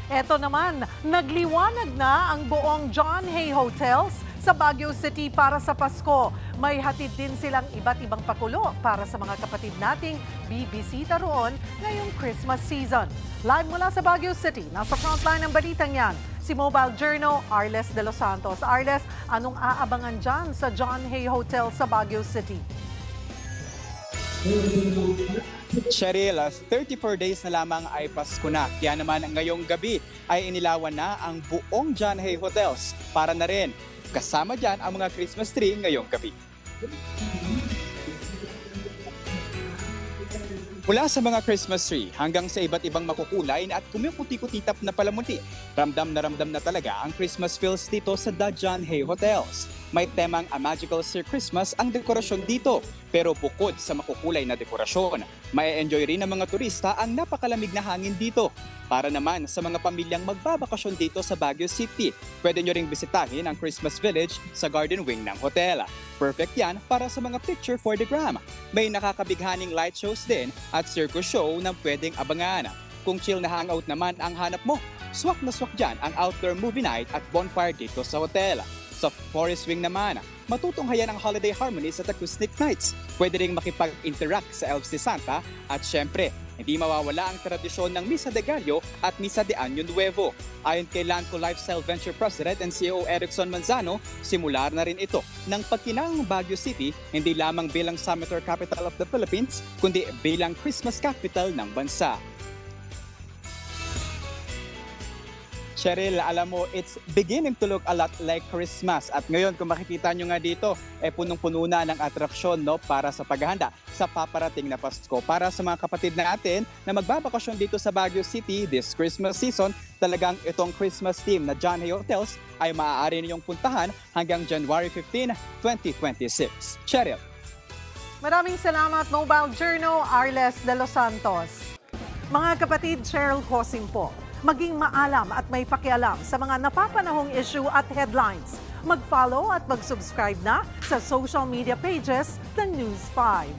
Eto naman, nagliwanag na ang buong John Hay Hotels sa Baguio City para sa Pasko. May hatid din silang iba't ibang pakulo para sa mga kapatid nating bibisita roon ngayong Christmas season. Live mula sa Baguio City, nasa frontline ng balitang yan, si Mobile Journal Arles de los Santos. Arles, anong aabangan dyan sa John Hay Hotel sa Baguio City? Cheryl, 34 days na lamang ay Pasko na. Kaya naman ngayong gabi ay inilawan na ang buong John Hay Hotels para na rin kasama dyan ang mga Christmas tree ngayong gabi. Mula sa mga Christmas tree hanggang sa iba't ibang makukulay at kumukuti-kutitap na palamuti, ramdam na talaga ang Christmas feels dito sa The John Hay Hotels. May temang A Magical Sir Christmas ang dekorasyon dito. Pero bukod sa makukulay na dekorasyon, mai-enjoy rin ng mga turista ang napakalamig na hangin dito. Para naman sa mga pamilyang magbabakasyon dito sa Baguio City, pwede nyo ring bisitahin ang Christmas Village sa Garden Wing ng hotel. Perfect yan para sa mga picture for the gram. May nakakabighaning light shows din at circus show na pwedeng abangan. Kung chill na hangout naman ang hanap mo, swak na swak dyan ang outdoor movie night at bonfire dito sa hotel. Sa Forest Wing naman, matutunghayan ang holiday harmonies at acoustic nights. Pwede ring makipag-interact sa Elves de Santa at syempre, hindi mawawala ang tradisyon ng Misa de Gallo at Misa de Año Nuevo. Ayon kay Lanco Lifestyle Venture President and CEO Erickson Manzano, simular na rin ito ng pagkinang Baguio City hindi lamang bilang summer capital of the Philippines, kundi bilang Christmas capital ng bansa. Cheryl, alam mo, it's beginning to look a lot like Christmas. At ngayon, kung makikita nyo nga dito, punong-puno na ng atraksyon para sa paghahanda sa paparating na Pasko. Para sa mga kapatid natin na magbabakasyon dito sa Baguio City this Christmas season, talagang itong Christmas team na John Hay Hotels ay maaari ninyong puntahan hanggang January 15, 2026. Cheryl. Maraming salamat, Mobile Journal Arles de los Santos. Mga kapatid, Cheryl Hosing po. Maging maalam at may pakialam sa mga napapanahong issue at headlines. Mag-follow at mag-subscribe na sa social media pages ng News 5.